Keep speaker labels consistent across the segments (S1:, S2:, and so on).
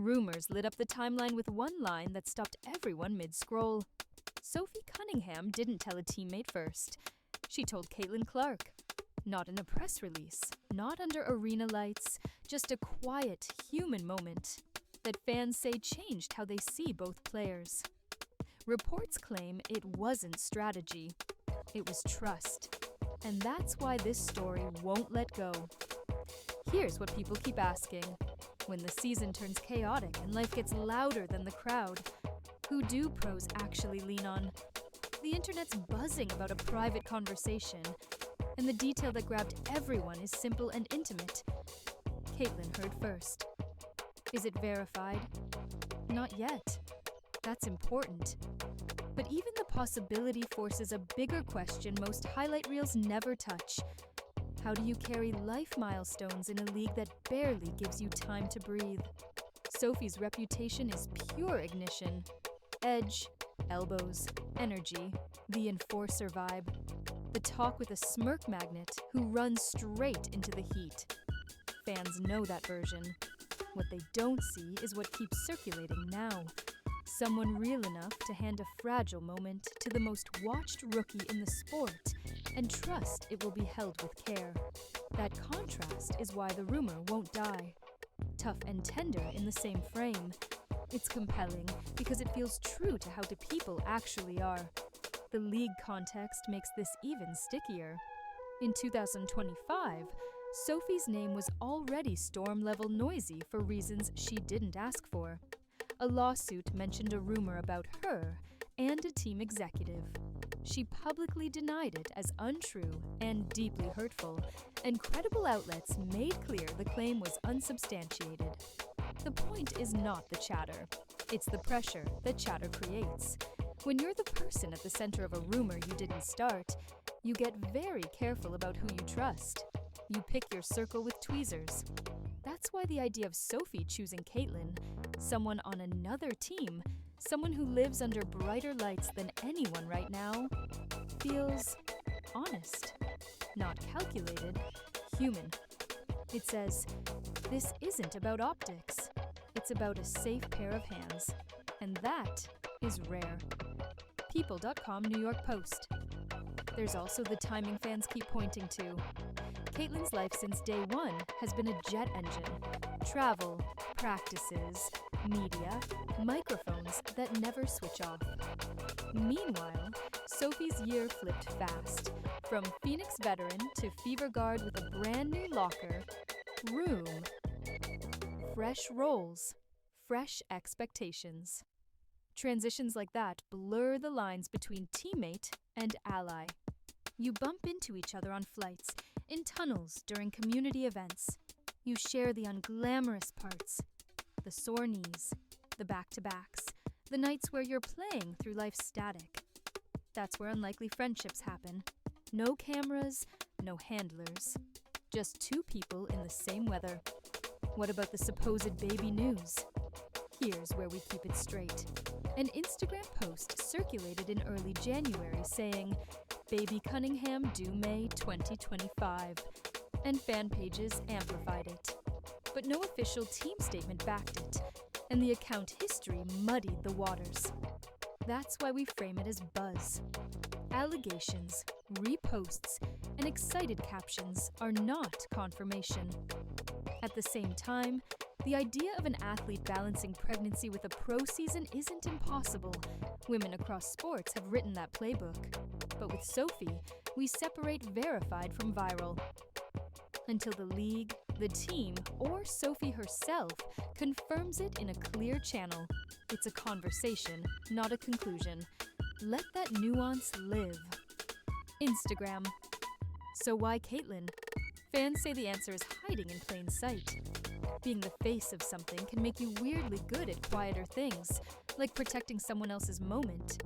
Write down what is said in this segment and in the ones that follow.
S1: Rumors lit up the timeline with one line that stopped everyone mid-scroll. Sophie Cunningham didn't tell a teammate first. She told Caitlyn Clark. Not in a press release, not under arena lights, just a quiet, human moment that fans say changed how they see both players. Reports claim it wasn't strategy, it was trust. And that's why this story won't let go. Here's what people keep asking. When the season turns chaotic and life gets louder than the crowd, who do pros actually lean on? The internet's buzzing about a private conversation, and the detail that grabbed everyone is simple and intimate. Caitlyn heard first. Is it verified? Not yet. That's important. But even the possibility forces a bigger question most highlight reels never touch. How do you carry life milestones in a league that barely gives you time to breathe? Sophie's reputation is pure ignition. Edge, elbows, energy, the enforcer vibe. The talk with a smirk magnet who runs straight into the heat. Fans know that version. What they don't see is what keeps circulating now. Someone real enough to hand a fragile moment to the most watched rookie in the sport and trust it will be held with care. That contrast is why the rumor won't die. Tough and tender in the same frame. It's compelling because it feels true to how the people actually are. The league context makes this even stickier. In 2025, Sophie's name was already storm-level noisy for reasons she didn't ask for. A lawsuit mentioned a rumor about her and a team executive. She publicly denied it as untrue and deeply hurtful, and credible outlets made clear the claim was unsubstantiated. The point is not the chatter. It's the pressure that chatter creates. When you're the person at the center of a rumor you didn't start, you get very careful about who you trust. You pick your circle with tweezers. That's why the idea of Sophie choosing Caitlyn, someone on another team, someone who lives under brighter lights than anyone right now, feels honest, not calculated, human. It says, this isn't about optics. It's about a safe pair of hands. And that is rare. People.com New York Post. There's also the timing fans keep pointing to. Caitlyn's life since day one has been a jet engine. Travel, practices, media, microphones that never switch off. Meanwhile, Sophie's year flipped fast. From Phoenix veteran to Fever Guard with a brand new locker, room, fresh roles, fresh expectations. Transitions like that blur the lines between teammate and ally. You bump into each other on flights, in tunnels during community events. You share the unglamorous parts, the sore knees, the back-to-backs, the nights where you're playing through life's static. That's where unlikely friendships happen. No cameras, no handlers. Just two people in the same weather. What about the supposed baby news? Here's where we keep it straight. An Instagram post circulated in early January saying, Baby Cunningham due May 2025, and fan pages amplified it. But no official team statement backed it, and the account history muddied the waters. That's why we frame it as buzz. Allegations, reposts, and excited captions are not confirmation. At the same time, the idea of an athlete balancing pregnancy with a pro season isn't impossible. Women across sports have written that playbook. But with Sophie, we separate verified from viral. Until the league, the team, or Sophie herself confirms it in a clear channel. It's a conversation, not a conclusion. Let that nuance live. Instagram. So why Caitlyn? Fans say the answer is hiding in plain sight. Being the face of something can make you weirdly good at quieter things, like protecting someone else's moment.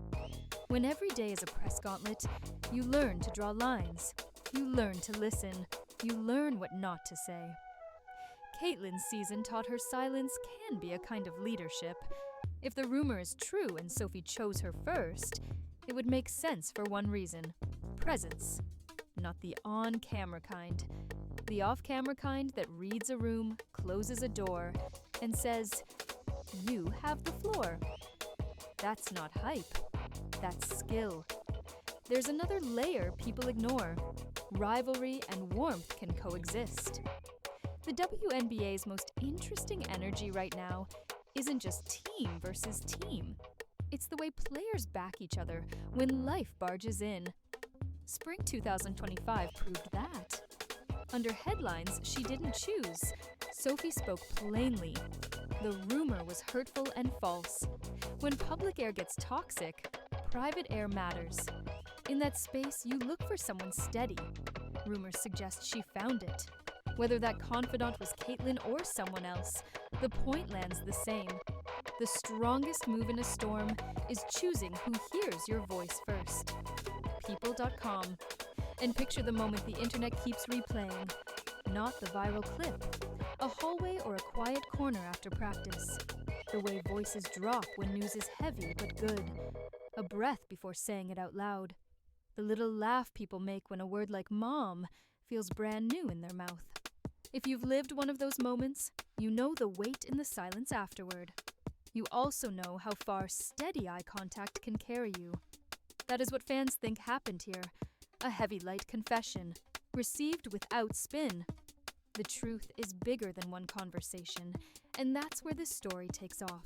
S1: When every day is a press gauntlet, you learn to draw lines. You learn to listen. You learn what not to say. Caitlyn's season taught her silence can be a kind of leadership. If the rumor is true and Sophie chose her first, it would make sense for one reason: presence. Not the on-camera kind. The off-camera kind that reads a room, closes a door, and says, You have the floor. That's not hype. That's skill. There's another layer people ignore. Rivalry and warmth can coexist. The WNBA's most interesting energy right now isn't just team versus team. It's the way players back each other when life barges in. Spring 2025 proved that. Under headlines she didn't choose, Sophie spoke plainly. The rumor was hurtful and false. When public air gets toxic, private air matters. In that space, you look for someone steady. Rumors suggest she found it. Whether that confidant was Caitlyn or someone else, the point lands the same. The strongest move in a storm is choosing who hears your voice first. People.com. And picture the moment the internet keeps replaying. Not the viral clip. A hallway or a quiet corner after practice. The way voices drop when news is heavy but good. A breath before saying it out loud. The little laugh people make when a word like mom feels brand new in their mouth. If you've lived one of those moments, you know the weight in the silence afterward. You also know how far steady eye contact can carry you. That is what fans think happened here. A heavy light confession, received without spin. The truth is bigger than one conversation, and that's where this story takes off.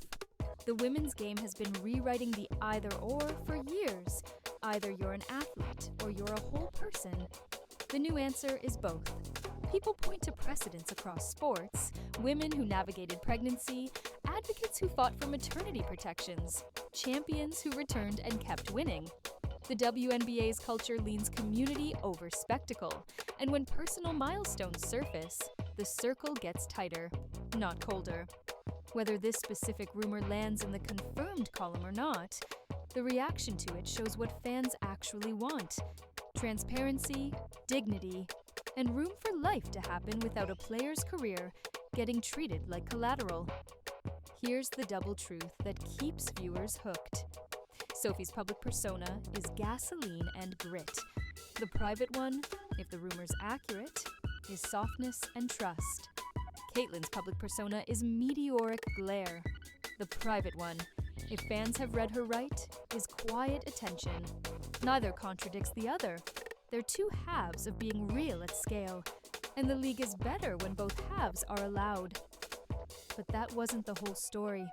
S1: The women's game has been rewriting the either-or for years. Either you're an athlete or you're a whole person. The new answer is both. People point to precedents across sports, women who navigated pregnancy, advocates who fought for maternity protections, champions who returned and kept winning. The WNBA's culture leans community over spectacle, and when personal milestones surface, the circle gets tighter, not colder. Whether this specific rumor lands in the confirmed column or not, the reaction to it shows what fans actually want. Transparency, dignity, and room for life to happen without a player's career getting treated like collateral. Here's the double truth that keeps viewers hooked. Sophie's public persona is gasoline and grit. The private one, if the rumor's accurate, is softness and trust. Caitlyn's public persona is meteoric glare. The private one, if fans have read her right, is quiet attention. Neither contradicts the other. They're two halves of being real at scale, and the league is better when both halves are allowed. But that wasn't the whole story.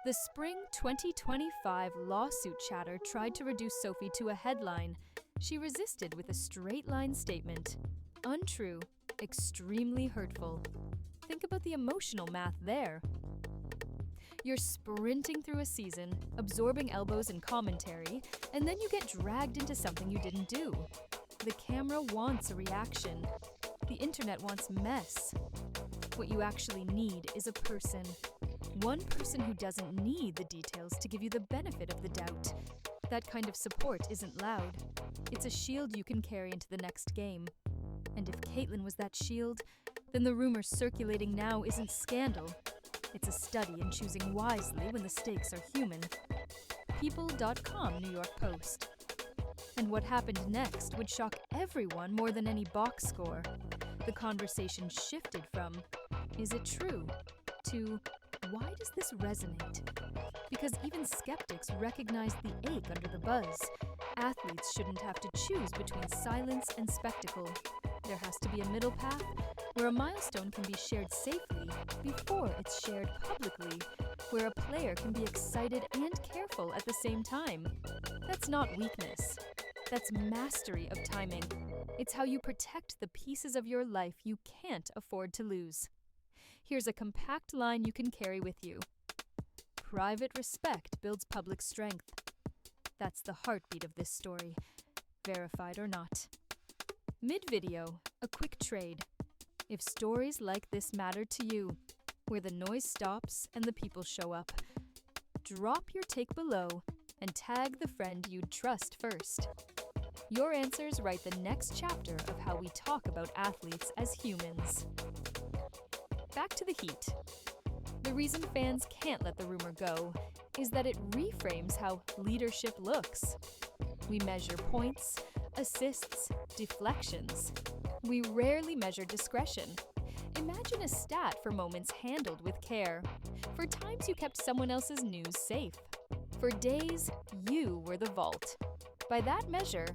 S1: The spring 2025 lawsuit chatter tried to reduce Sophie to a headline. She resisted with a straight-line statement. Untrue, extremely hurtful. Think about the emotional math there. You're sprinting through a season, absorbing elbows and commentary, and then you get dragged into something you didn't do. The camera wants a reaction. The internet wants mess. What you actually need is a person. One person who doesn't need the details to give you the benefit of the doubt. That kind of support isn't loud. It's a shield you can carry into the next game. And if Caitlyn was that shield, then the rumor circulating now isn't scandal. It's a study in choosing wisely when the stakes are human. People.com, New York Post. And what happened next would shock everyone more than any box score. The conversation shifted from, is it true, to, why does this resonate? Because even skeptics recognize the ache under the buzz. Athletes shouldn't have to choose between silence and spectacle. There has to be a middle path where a milestone can be shared safely before it's shared publicly, where a player can be excited and careful at the same time. That's not weakness. That's mastery of timing. It's how you protect the pieces of your life you can't afford to lose. Here's a compact line you can carry with you. Private respect builds public strength. That's the heartbeat of this story, verified or not. Mid-video, a quick trade. If stories like this matter to you, where the noise stops and the people show up, drop your take below and tag the friend you'd trust first. Your answers write the next chapter of how we talk about athletes as humans. Back to the heat. The reason fans can't let the rumor go is that it reframes how leadership looks. We measure points, assists, deflections. We rarely measure discretion. Imagine a stat for moments handled with care, for times you kept someone else's news safe. For days, you were the vault. By that measure,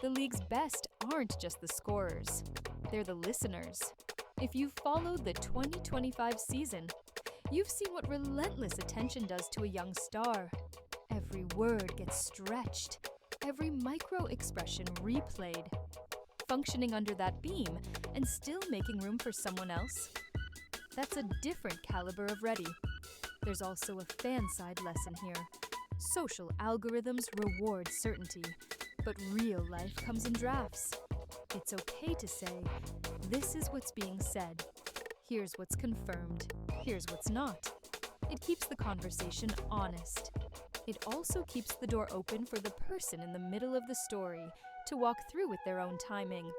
S1: the league's best aren't just the scorers, they're the listeners. If you've followed the 2025 season, you've seen what relentless attention does to a young star. Every word gets stretched, every micro-expression replayed. Functioning under that beam and still making room for someone else? That's a different caliber of ready. There's also a fan-side lesson here. Social algorithms reward certainty, but real life comes in drafts. It's okay to say, this is what's being said. Here's what's confirmed. Here's what's not. It keeps the conversation honest. It also keeps the door open for the person in the middle of the story to walk through with their own timing.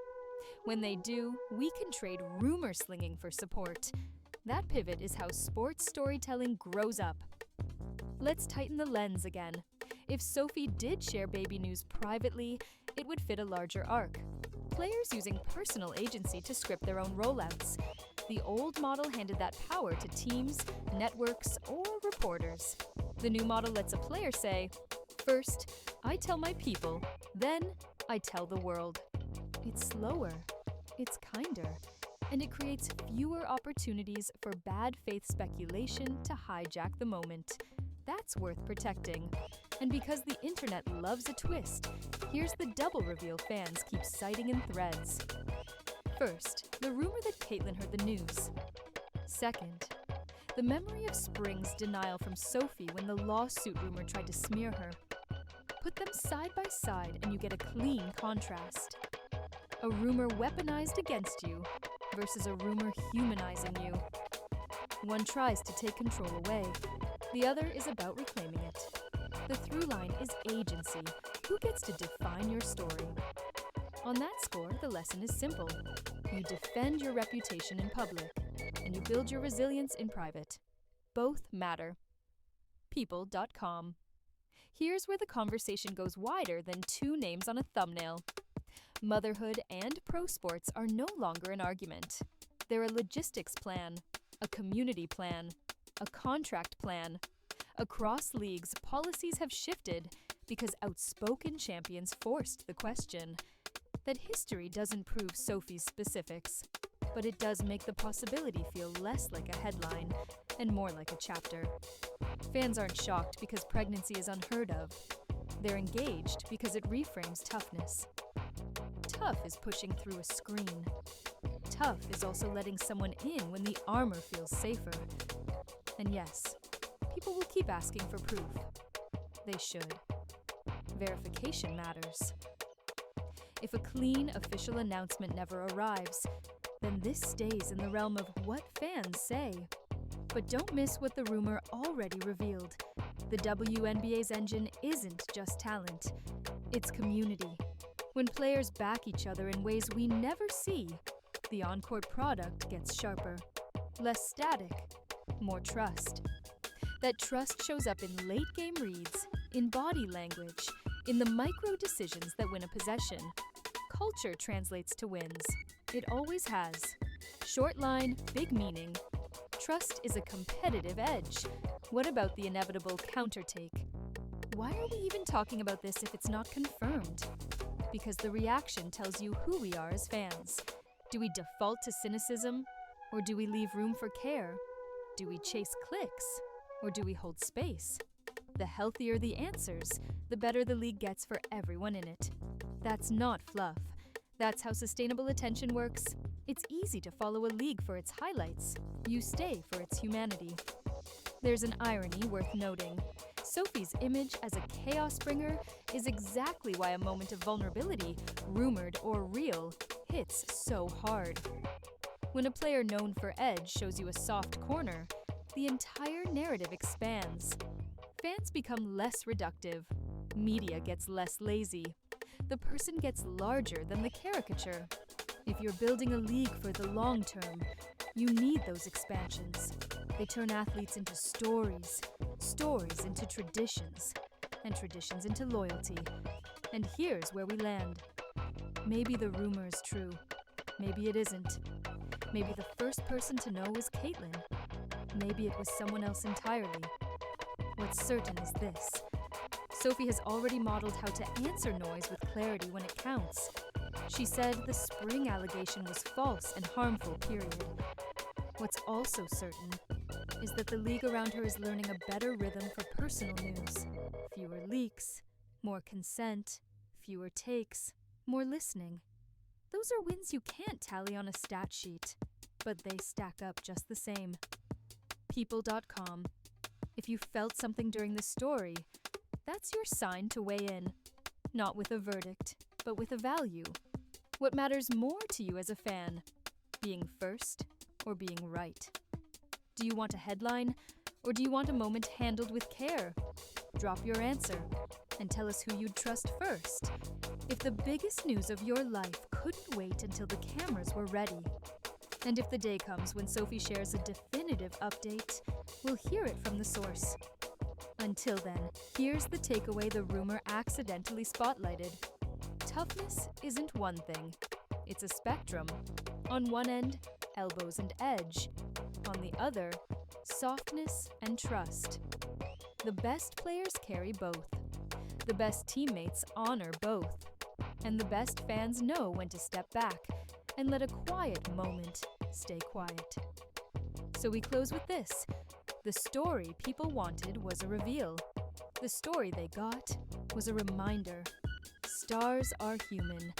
S1: When they do, we can trade rumor slinging for support. That pivot is how sports storytelling grows up. Let's tighten the lens again. If Sophie did share baby news privately, it would fit a larger arc. Players using personal agency to script their own rollouts. The old model handed that power to teams, networks, or reporters. The new model lets a player say, first, I tell my people, then I tell the world. It's slower, it's kinder, and it creates fewer opportunities for bad faith speculation to hijack the moment. That's worth protecting. And because the internet loves a twist, here's the double reveal fans keep citing in threads. First, the rumor that Caitlyn heard the news. Second, the memory of Spring's denial from Sophie when the lawsuit rumor tried to smear her. Put them side by side and you get a clean contrast. A rumor weaponized against you versus a rumor humanizing you. One tries to take control away. The other is about reclaiming it. The through line is agency. Who gets to define your story? On that score, the lesson is simple. You defend your reputation in public, and you build your resilience in private. Both matter. People.com. Here's where the conversation goes wider than two names on a thumbnail. Motherhood and pro sports are no longer an argument. They're a logistics plan, a community plan, a contract plan. Across leagues, policies have shifted because outspoken champions forced the question. That history doesn't prove Sophie's specifics, but it does make the possibility feel less like a headline and more like a chapter. Fans aren't shocked because pregnancy is unheard of. They're engaged because it reframes toughness. Tough is pushing through a screen. Tough is also letting someone in when the armor feels safer. And yes, people will keep asking for proof. They should. Verification matters. If a clean official announcement never arrives, then this stays in the realm of what fans say. But don't miss what the rumor already revealed. The WNBA's engine isn't just talent, it's community. When players back each other in ways we never see, the on-court product gets sharper, less static, more trust. That trust shows up in late-game reads, in body language, in the micro-decisions that win a possession. Culture translates to wins. It always has. Short line, big meaning. Trust is a competitive edge. What about the inevitable countertake? Why are we even talking about this if it's not confirmed? Because the reaction tells you who we are as fans. Do we default to cynicism? Or do we leave room for care? Do we chase clicks? Or do we hold space? The healthier the answers, the better the league gets for everyone in it. That's not fluff. That's how sustainable attention works. It's easy to follow a league for its highlights. You stay for its humanity. There's an irony worth noting. Sophie's image as a chaos bringer is exactly why a moment of vulnerability, rumored or real, hits so hard. When a player known for edge shows you a soft corner, the entire narrative expands. Fans become less reductive. Media gets less lazy. The person gets larger than the caricature. If you're building a league for the long term, you need those expansions. They turn athletes into stories, stories into traditions, and traditions into loyalty. And here's where we land. Maybe the rumor is true. Maybe it isn't. Maybe the first person to know was Caitlyn. Maybe it was someone else entirely. What's certain is this. Sophie has already modeled how to answer noise with clarity when it counts. She said the spring allegation was false and harmful, period. What's also certain is that the league around her is learning a better rhythm for personal news. Fewer leaks, more consent, fewer takes, more listening. Those are wins you can't tally on a stat sheet, but they stack up just the same. People.com. If you felt something during this story, that's your sign to weigh in. Not with a verdict, but with a value. What matters more to you as a fan? Being first or being right? Do you want a headline, or do you want a moment handled with care? Drop your answer and tell us who you'd trust first. If the biggest news of your life couldn't wait until the cameras were ready. And if the day comes when Sophie shares a definitive update, we'll hear it from the source. Until then, here's the takeaway the rumor accidentally spotlighted. Toughness isn't one thing. It's a spectrum. On one end, elbows and edge. On the other, softness and trust. The best players carry both. The best teammates honor both. And the best fans know when to step back and let a quiet moment stay quiet. So we close with this. The story people wanted was a reveal. The story they got was a reminder. Stars are human.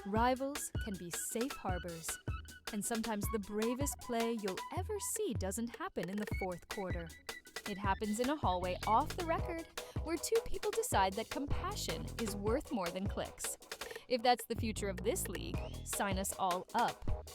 S1: Rivals can be safe harbors. And sometimes the bravest play you'll ever see doesn't happen in the fourth quarter. It happens in a hallway off the record where two people decide that compassion is worth more than clicks. If that's the future of this league, sign us all up.